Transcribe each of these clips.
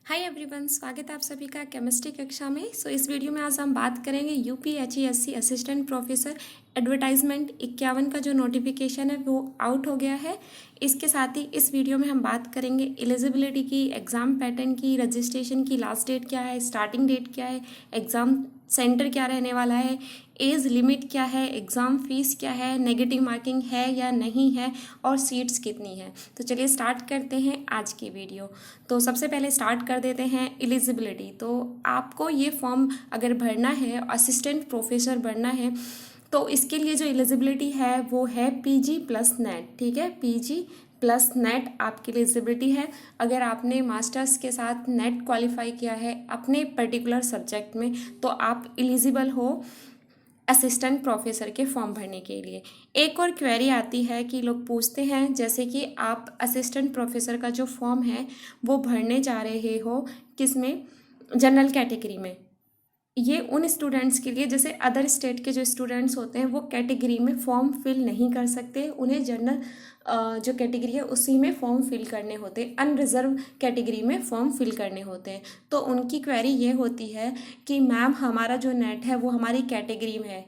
Hi everyone, स्वागत है आप सभी का केमिस्ट्री कक्षा में। इस वीडियो में आज हम बात करेंगे यूपीएचईएससी असिस्टेंट प्रोफेसर एडवर्टाइजमेंट 51 का जो नोटिफिकेशन है वो आउट हो गया है। इसके साथ ही इस वीडियो में हम बात करेंगे एलिजिबिलिटी की, एग्ज़ाम पैटर्न की, रजिस्ट्रेशन की लास्ट डेट क्या है, स्टार्टिंग डेट क्या है, एग्ज़ाम सेंटर क्या रहने वाला है, एज लिमिट क्या है, एग्ज़ाम फीस क्या है, नेगेटिव मार्किंग है या नहीं है और सीट्स कितनी है। तो चलिए स्टार्ट करते हैं आज की वीडियो। तो सबसे पहले स्टार्ट कर देते हैं एलिजिबिलिटी। तो आपको ये फॉर्म अगर भरना है, असिस्टेंट प्रोफेसर बनना है, तो इसके लिए जो एलिजिबिलिटी है वो है पीजी प्लस नेट। ठीक है, पीजी प्लस नेट आपकी एलिजिबिलिटी है। अगर आपने मास्टर्स के साथ नेट क्वालिफाई किया है अपने पर्टिकुलर सब्जेक्ट में तो आप एलिजिबल हो असिस्टेंट प्रोफेसर के फॉर्म भरने के लिए। एक और क्वेरी आती है कि लोग पूछते हैं जैसे कि आप असिस्टेंट प्रोफेसर का जो फॉर्म है वो भरने जा रहे हो किसमें, जनरल कैटेगरी में। ये उन स्टूडेंट्स के लिए जैसे अदर स्टेट के जो स्टूडेंट्स होते हैं वो कैटेगरी में फॉर्म फिल नहीं कर सकते, उन्हें जनरल जो कैटेगरी है उसी में फॉर्म फिल करने होते हैं, अनरिजर्व कैटेगरी में फॉर्म फिल करने होते हैं। तो उनकी क्वेरी ये होती है कि मैम हमारा जो नेट है वो हमारी कैटेगरी में है,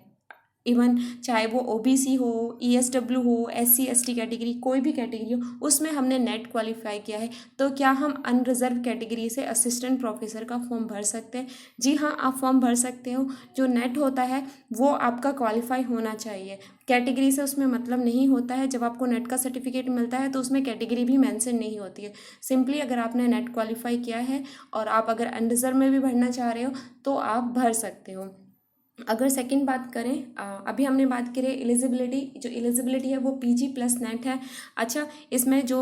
इवन चाहे वो ओबीसी हो, ईएसडब्ल्यू हो, एससी एसटी कैटेगरी, कोई भी कैटेगरी हो, उसमें हमने नेट क्वालिफाई किया है, तो क्या हम अनरिजर्व कैटेगरी से असिस्टेंट प्रोफेसर का फॉर्म भर सकते हैं? जी हाँ, आप फॉर्म भर सकते हो। जो नेट होता है वो आपका क्वालिफाई होना चाहिए, कैटेगरी से उसमें मतलब नहीं होता है। जब आपको नेट का सर्टिफिकेट मिलता है तो उसमें कैटेगरी भी मेंशन नहीं होती है। सिंपली अगर आपने नेट क्वालिफाई किया है और आप अगर अनरिजर्व में भी भरना चाह रहे हो तो आप भर सकते हो। अगर सेकंड बात करें, अभी हमने बात करी एलिजिबिलिटी, जो एलिजिबिलिटी है वो पीजी प्लस नेट है। अच्छा, इसमें जो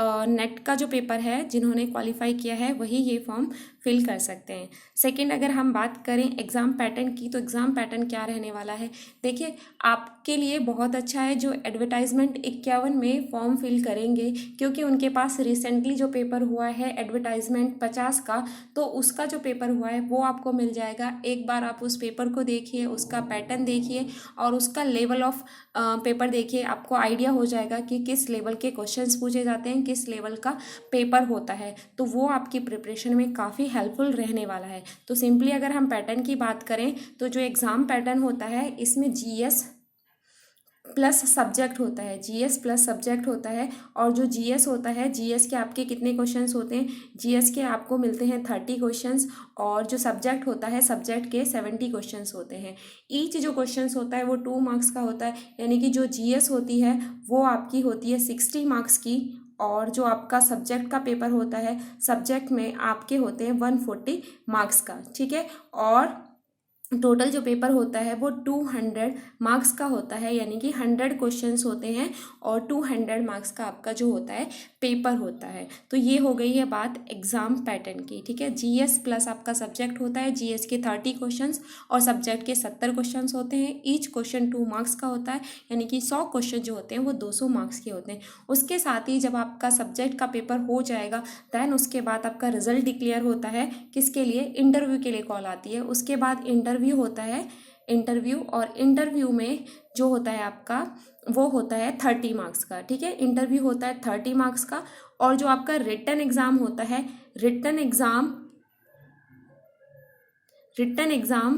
नेट का जो पेपर है जिन्होंने क्वालिफाई किया है वही ये फॉर्म फिल कर सकते हैं। सेकंड, अगर हम बात करें एग्ज़ाम पैटर्न की, तो एग्ज़ाम पैटर्न क्या रहने वाला है, देखिए आपके लिए बहुत अच्छा है जो एडवर्टाइजमेंट 51 में फॉर्म फिल करेंगे, क्योंकि उनके पास रिसेंटली जो पेपर हुआ है एडवर्टाइजमेंट 50 का, तो उसका जो पेपर हुआ है वो आपको मिल जाएगा। एक बार आप उस पेपर को देखिए, उसका पैटर्न देखिए और उसका लेवल ऑफ पेपर देखिए, आपको आइडिया हो जाएगा कि किस लेवल के क्वेश्चंस पूछे जाते हैं, किस लेवल का पेपर होता है। तो वो आपकी प्रिपरेशन में काफ़ी हेल्पफुल रहने वाला है। तो सिंपली अगर हम पैटर्न की बात करें तो जो एग्ज़ाम पैटर्न होता है इसमें जीएस प्लस सब्जेक्ट होता है, जीएस प्लस सब्जेक्ट होता है। और जो जीएस होता है, जीएस के आपके कितने क्वेश्चंस होते हैं, जीएस के आपको मिलते हैं 30 क्वेश्चंस, और जो सब्जेक्ट होता है सब्जेक्ट के 70 क्वेश्चंस होते हैं। ईच जो क्वेश्चंस होता है वो 2 मार्क्स का होता है, यानी कि जो जीएस होती है वो आपकी होती है 60 मार्क्स की, और जो आपका सब्जेक्ट का पेपर होता है सब्जेक्ट में आपके होते हैं 140 मार्क्स का। ठीक है, और टोटल जो पेपर होता है वो 200 मार्क्स का होता है, यानी कि 100 क्वेश्चंस होते हैं और 200 मार्क्स का आपका जो होता है पेपर होता है। तो ये हो गई है बात एग्ज़ाम पैटर्न की। ठीक है, जीएस प्लस आपका सब्जेक्ट होता है, जीएस के 30 क्वेश्चंस और सब्जेक्ट के 70 क्वेश्चंस होते हैं। ईच क्वेश्चन 2 मार्क्स का होता है, यानी कि 100 क्वेश्चन जो होते हैं वो 200 मार्क्स के होते हैं। उसके साथ ही जब आपका सब्जेक्ट का पेपर हो जाएगा दैन उसके बाद आपका रिजल्ट डिक्लेयर होता है, किसके लिए, इंटरव्यू के लिए कॉल आती है। उसके बाद इंटरव्यू होता है, इंटरव्यू, और इंटरव्यू में जो होता है आपका वो होता है 30 मार्क्स का। ठीक है, इंटरव्यू होता है 30 मार्क्स का, और जो आपका रिटन एग्ज़ाम होता है, रिटन एग्ज़ाम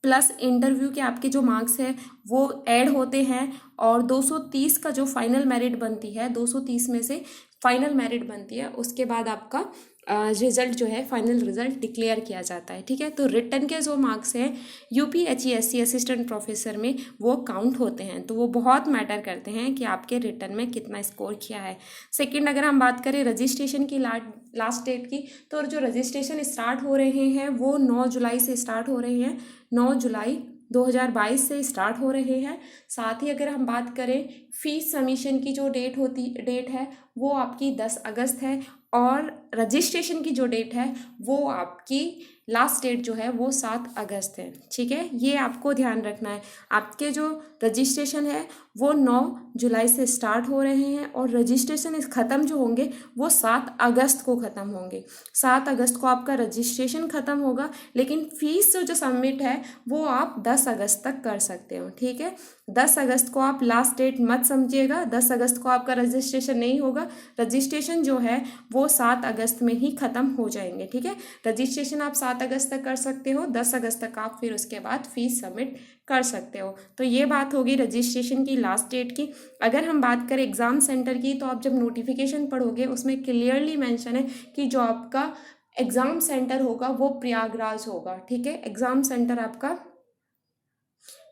प्लस इंटरव्यू के आपके जो मार्क्स है वो ऐड होते हैं, और 230 का जो फाइनल मेरिट बनती है, 230 में से फाइनल मेरिट बनती है, उसके बाद आपका रिजल्ट जो है फाइनल रिजल्ट डिक्लेयर किया जाता है। ठीक है, तो रिटन के जो मार्क्स हैं यूपीएचईएससी असिस्टेंट प्रोफेसर में वो काउंट होते हैं, तो वो बहुत मैटर करते हैं कि आपके रिटन में कितना स्कोर किया है। सेकंड, अगर हम बात करें रजिस्ट्रेशन की लास्ट डेट की, तो जो रजिस्ट्रेशन स्टार्ट हो रहे हैं वो 9 जुलाई से स्टार्ट हो रहे हैं, 9 जुलाई 2022 से स्टार्ट हो रहे हैं। साथ ही अगर हम बात करें फीस सबमिशन की जो डेट है वो आपकी 10 अगस्त है, और रजिस्ट्रेशन की जो डेट है वो आपकी लास्ट डेट जो है वो 7 अगस्त है। ठीक है, ये आपको ध्यान रखना है। आपके जो रजिस्ट्रेशन है वो 9 जुलाई से स्टार्ट हो रहे हैं, और रजिस्ट्रेशन ख़त्म जो होंगे वो 7 अगस्त को ख़त्म होंगे। 7 अगस्त को आपका रजिस्ट्रेशन ख़त्म होगा, लेकिन फ़ीस जो सबमिट है वो आप 10 अगस्त तक कर सकते हो। ठीक है, 10 अगस्त को आप लास्ट डेट मत समझिएगा, 10 अगस्त को आपका रजिस्ट्रेशन नहीं होगा। रजिस्ट्रेशन जो है वो 7 अगस्त अगस्त में ही ख़त्म हो जाएंगे। ठीक है, रजिस्ट्रेशन आप 7 अगस्त तक कर सकते हो, 10 अगस्त तक आप फिर उसके बाद फीस सबमिट कर सकते हो। तो ये बात होगी रजिस्ट्रेशन की लास्ट डेट की। अगर हम बात करें एग्ज़ाम सेंटर की, तो आप जब नोटिफिकेशन पढ़ोगे उसमें क्लियरली मेंशन है कि जो आपका एग्ज़ाम सेंटर होगा वो प्रयागराज होगा। ठीक है, एग्ज़ाम सेंटर आपका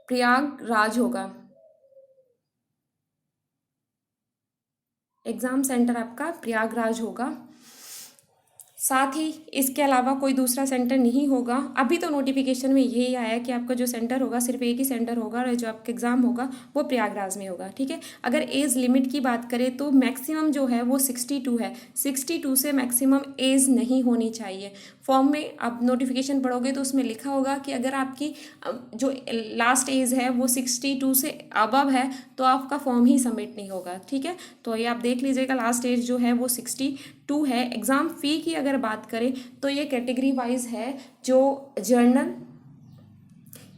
प्रयागराज होगा, एग्ज़ाम सेंटर आपका प्रयागराज होगा। साथ ही इसके अलावा कोई दूसरा सेंटर नहीं होगा। अभी तो नोटिफिकेशन में यही आया है कि आपका जो सेंटर होगा सिर्फ एक ही सेंटर होगा और जो आपका एग्ज़ाम होगा वो प्रयागराज में होगा। ठीक है, अगर एज लिमिट की बात करें तो मैक्सिमम जो है वो 62 है, 62 से मैक्सिमम एज नहीं होनी चाहिए। फॉर्म में आप नोटिफिकेशन पढ़ोगे तो उसमें लिखा होगा कि अगर आपकी जो लास्ट एज है वो 62 से अबव है तो आपका फॉर्म ही सबमिट नहीं होगा। ठीक है, तो ये आप देख लीजिएगा, लास्ट एज जो है वो 62 है। एग्ज़ाम फ़ी की अगर बात करें तो ये कैटेगरी वाइज है, जो जर्नल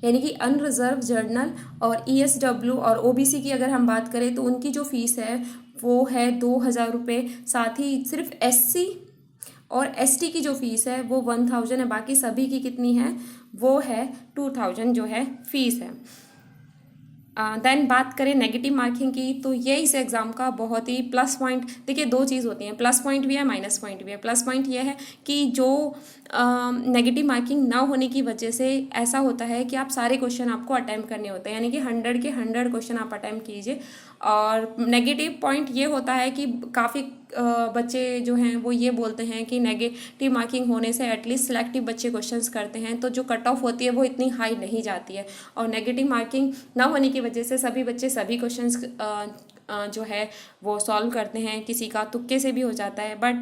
यानी कि अनरिजर्व जर्नल और ESW और OBC की अगर हम बात करें तो उनकी जो फीस है वो है 2,000 रुपये। साथ ही सिर्फ SC और ST की जो फीस है वो 1,000 है। बाकी सभी की कितनी है, वो है 2,000 जो है फीस है। देन बात करें नेगेटिव मार्किंग की, तो ये इस एग्ज़ाम का बहुत ही प्लस पॉइंट, देखिए दो चीज़ होती हैं, प्लस पॉइंट भी है माइनस पॉइंट भी है। प्लस पॉइंट ये है कि जो नेगेटिव मार्किंग ना होने की वजह से ऐसा होता है कि आप सारे क्वेश्चन आपको अटैम्प्ट करने होते हैं, यानी कि 100 के 100 क्वेश्चन आप अटैम्प्ट कीजिए। और नेगेटिव पॉइंट ये होता है कि काफ़ी बच्चे जो हैं वो ये बोलते हैं कि नेगेटिव मार्किंग होने से एटलीस्ट सिलेक्टिव बच्चे क्वेश्चंस करते हैं तो जो कट ऑफ होती है वो इतनी हाई नहीं जाती है। और नेगेटिव मार्किंग ना होने की वजह से सभी बच्चे सभी क्वेश्चंस जो है वो सॉल्व करते हैं, किसी का तुक्के से भी हो जाता है। बट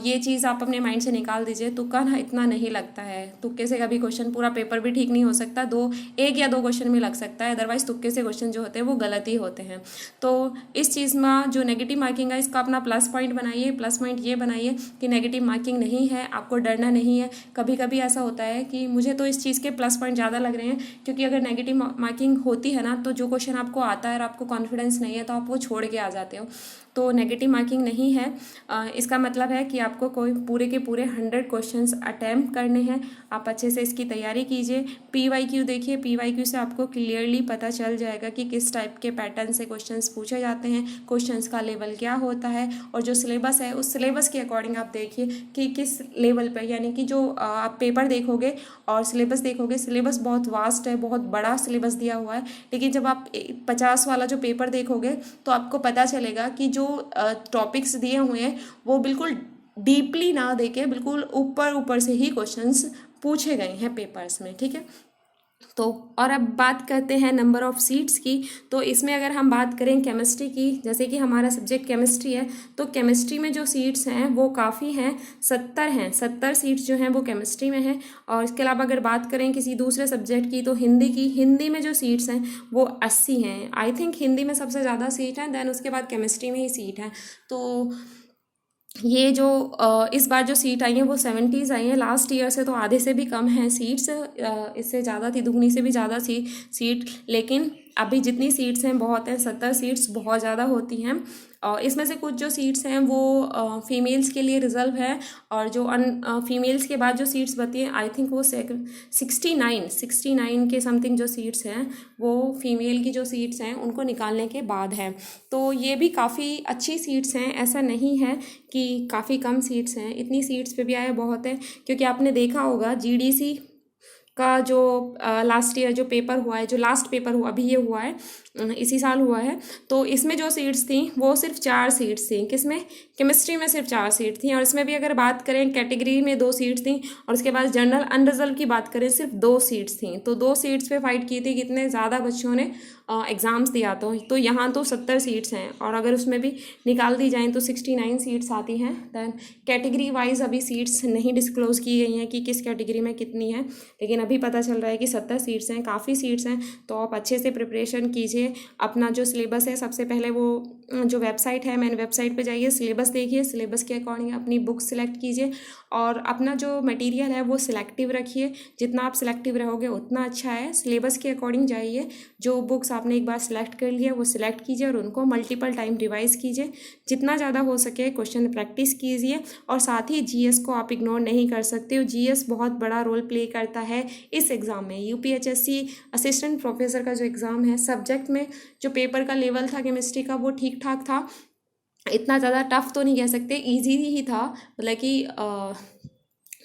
ये चीज़ आप अपने माइंड से निकाल दीजिए, तुक्का ना इतना नहीं लगता है। तुक्के से कभी क्वेश्चन पूरा पेपर भी ठीक नहीं हो सकता, एक या दो क्वेश्चन में लग सकता है, अदरवाइज तुक्के से क्वेश्चन जो होते हैं वो गलत ही होते हैं। तो इस चीज़ में जो नेगेटिव मार्किंग है इसका अपना प्लस पॉइंट बनाइए। प्लस पॉइंट ये बनाइए कि नेगेटिव मार्किंग नहीं है, आपको डरना नहीं है। कभी कभी ऐसा होता है कि मुझे तो इस चीज़ के प्लस पॉइंट ज़्यादा लग रहे हैं, क्योंकि अगर नेगेटिव मार्किंग होती है ना तो जो क्वेश्चन आपको आता है और आपको कॉन्फिडेंस नहीं है तो आप वो छोड़ के आ जाते हो। तो नेगेटिव मार्किंग नहीं है। इसका मतलब है कि आपको कोई पूरे के पूरे 100 क्वेश्चंस अटैम्प्ट करने हैं। आप अच्छे से इसकी तैयारी कीजिए। PYQ देखिए, PYQ से आपको क्लियरली पता चल जाएगा कि किस टाइप के पैटर्न से क्वेश्चंस पूछे जाते हैं, क्वेश्चंस का लेवल क्या होता है, और जो सिलेबस है उस सिलेबस के अकॉर्डिंग आप देखिए कि किस लेवल पर, यानी कि जो आप पेपर देखोगे और सिलेबस देखोगे, सिलेबस बहुत वास्ट है, बहुत बड़ा सिलेबस दिया हुआ है। लेकिन जब आप 50 वाला जो पेपर देखोगे तो आपको पता चलेगा कि जो टॉपिक्स दिए हुए हैं वो बिल्कुल डीपली ना देके बिल्कुल ऊपर से ही क्वेश्चंस पूछे गए हैं पेपर्स में। ठीक है, तो और अब बात करते हैं नंबर ऑफ़ सीट्स की। तो इसमें अगर हम बात करें केमिस्ट्री की, जैसे कि हमारा सब्जेक्ट केमिस्ट्री है, तो केमिस्ट्री में जो सीट्स हैं वो काफ़ी हैं, 70 हैं। 70 सीट्स जो हैं वो केमिस्ट्री में हैं। और इसके अलावा अगर बात करें किसी दूसरे सब्जेक्ट की, तो हिंदी में जो सीट्स हैं वो 80 हैं। आई थिंक हिंदी में सबसे ज़्यादा सीट है, देन उसके बाद केमिस्ट्री में ही सीट है। तो ये जो इस बार जो सीट आई है वो 70s आई हैं। लास्ट ईयर से तो आधे से भी कम हैं सीट्स, इससे ज़्यादा थी, दुगनी से भी ज़्यादा सीट। लेकिन अभी जितनी सीट्स हैं बहुत हैं, 70 सीट्स बहुत ज़्यादा होती हैं। और इसमें से कुछ जो सीट्स हैं वो फीमेल्स के लिए रिजर्व है, और जो फीमेल्स के बाद जो सीट्स बची हैं आई थिंक वो 69 के समथिंग जो सीट्स हैं वो फीमेल की जो सीट्स हैं उनको निकालने के बाद है। तो ये भी काफ़ी अच्छी सीट्स हैं, ऐसा नहीं है कि काफ़ी कम सीट्स हैं। इतनी सीट्स पे भी आया बहुत है, क्योंकि आपने देखा होगा GDC का जो लास्ट ईयर जो पेपर हुआ है, जो लास्ट पेपर हुआ अभी ये हुआ है, इसी साल हुआ है, तो इसमें जो सीट्स थी वो सिर्फ 4 सीट्स थी। किसमें? केमिस्ट्री में सिर्फ 4 सीट थी। और इसमें भी अगर बात करें कैटेगरी में 2 सीट्स थी, और उसके बाद जनरल अनरिजर्व की बात करें सिर्फ 2 सीट्स थी। तो 2 सीट्स पे फाइट की थी, कितने ज़्यादा बच्चों ने एग्ज़ाम्स दिया। तो यहाँ तो 70 सीट्स हैं, और अगर उसमें भी निकाल दी जाएँ तो 69 सीट्स आती हैं। दैन कैटेगरी वाइज अभी सीट्स नहीं डिस्क्लोज़ की गई हैं कि किस कैटेगरी में कितनी है, लेकिन अभी पता चल रहा है कि 70 सीट्स हैं, काफ़ी सीट्स हैं। तो आप अच्छे से प्रिपरेशन कीजिए। अपना जो सिलेबस है, सबसे पहले वो जो वेबसाइट है, मेन वेबसाइट पे जाइए, सिलेबस देखिए, सिलेबस के अकॉर्डिंग अपनी बुक सिलेक्ट कीजिए और अपना जो मटेरियल है वो सिलेक्टिव रखिए। जितना आप सिलेक्टिव रहोगे उतना अच्छा है। सिलेबस के अकॉर्डिंग जाइए। जो बुक्स आपने एक बार सिलेक्ट कर लिया वो सिलेक्ट कीजिए और उनको मल्टीपल टाइम रिवाइज कीजिए। जितना ज़्यादा हो सके क्वेश्चन प्रैक्टिस कीजिए और साथ ही जीएस को आप इग्नोर नहीं कर सकते हो। जीएस बहुत बड़ा रोल प्ले करता है इस एग्ज़ाम में। यूपीएचएससी असिस्टेंट प्रोफेसर का जो एग्ज़ाम है, सब्जेक्ट में जो पेपर का लेवल था केमिस्ट्री का वो ठीक ठाक था, इतना ज़्यादा टफ तो नहीं कह सकते, इजी ही था, मतलब कि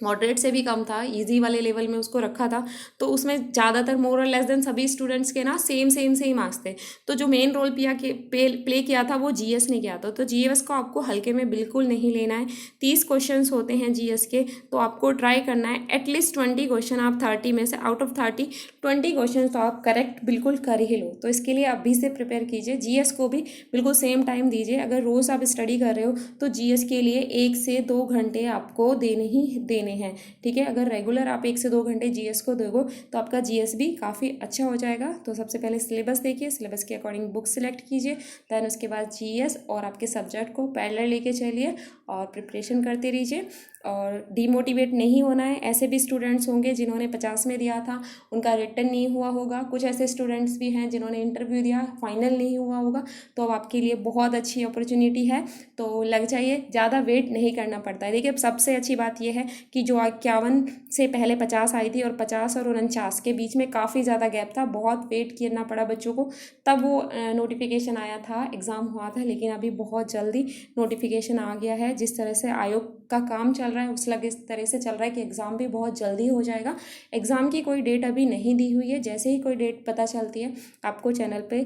मॉडरेट से भी कम था, इजी वाले लेवल में उसको रखा था। तो उसमें ज़्यादातर मोर और लेस देन सभी स्टूडेंट्स के ना सेम से ही मार्क्स थे। तो जो मेन रोल प्ले किया था वो जीएस ने किया था। तो जीएस को आपको हल्के में बिल्कुल नहीं लेना है। 30 क्वेश्चंस होते हैं जीएस के, तो आपको ट्राई करना है एटलीस्ट 20 क्वेश्चन आप 30 में से आउट ऑफ 30 20 क्वेश्चन तो आप करेक्ट बिल्कुल कर ही लो। तो इसके लिए अभी से प्रिपेयर कीजिए। जीएस को भी बिल्कुल सेम टाइम दीजिए। अगर रोज़ आप स्टडी कर रहे हो तो जीएस के लिए 1 से 2 घंटे आपको देने ही देने हैं, ठीक है। अगर रेगुलर आप 1 से 2 घंटे जीएस को दोगे तो आपका जीएस भी काफ़ी अच्छा हो जाएगा। तो सबसे पहले सिलेबस देखिए, सिलेबस के अकॉर्डिंग बुक सिलेक्ट कीजिए, दैन उसके बाद जीएस और आपके सब्जेक्ट को पैरेलल लेके चलिए और प्रिपरेशन करते रहिए और डीमोटिवेट नहीं होना है। ऐसे भी स्टूडेंट्स होंगे जिन्होंने 50 में दिया था, उनका रिटर्न नहीं हुआ होगा। कुछ ऐसे स्टूडेंट्स भी हैं जिन्होंने इंटरव्यू दिया, फाइनल नहीं हुआ होगा। तो अब आपके लिए बहुत अच्छी अपॉर्चुनिटी है, तो लग जाइए, ज़्यादा वेट नहीं करना पड़ता है। देखिए, सबसे अच्छी बात यह है कि जो 51 से पहले 50 आई थी और 50 और 49 के बीच में काफ़ी ज़्यादा गैप था, बहुत वेट करना पड़ा बच्चों को, तब वो नोटिफिकेशन आया था, एग्ज़ाम हुआ था। लेकिन अभी बहुत जल्दी नोटिफिकेशन आ गया है। जिस तरह से आयोग का काम चल रहा है उस लगे इस तरह से चल रहा है कि एग्ज़ाम भी बहुत जल्दी हो जाएगा। एग्ज़ाम की कोई डेट अभी नहीं दी हुई है, जैसे ही कोई डेट पता चलती है आपको चैनल पे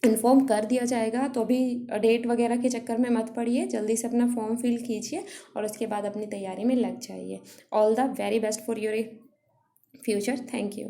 इन्फॉर्म कर दिया जाएगा। तो अभी डेट वगैरह के चक्कर में मत पड़िए, जल्दी से अपना फॉर्म फिल कीजिए और उसके बाद अपनी तैयारी में लग जाइए। All the very best for your future. Thank you.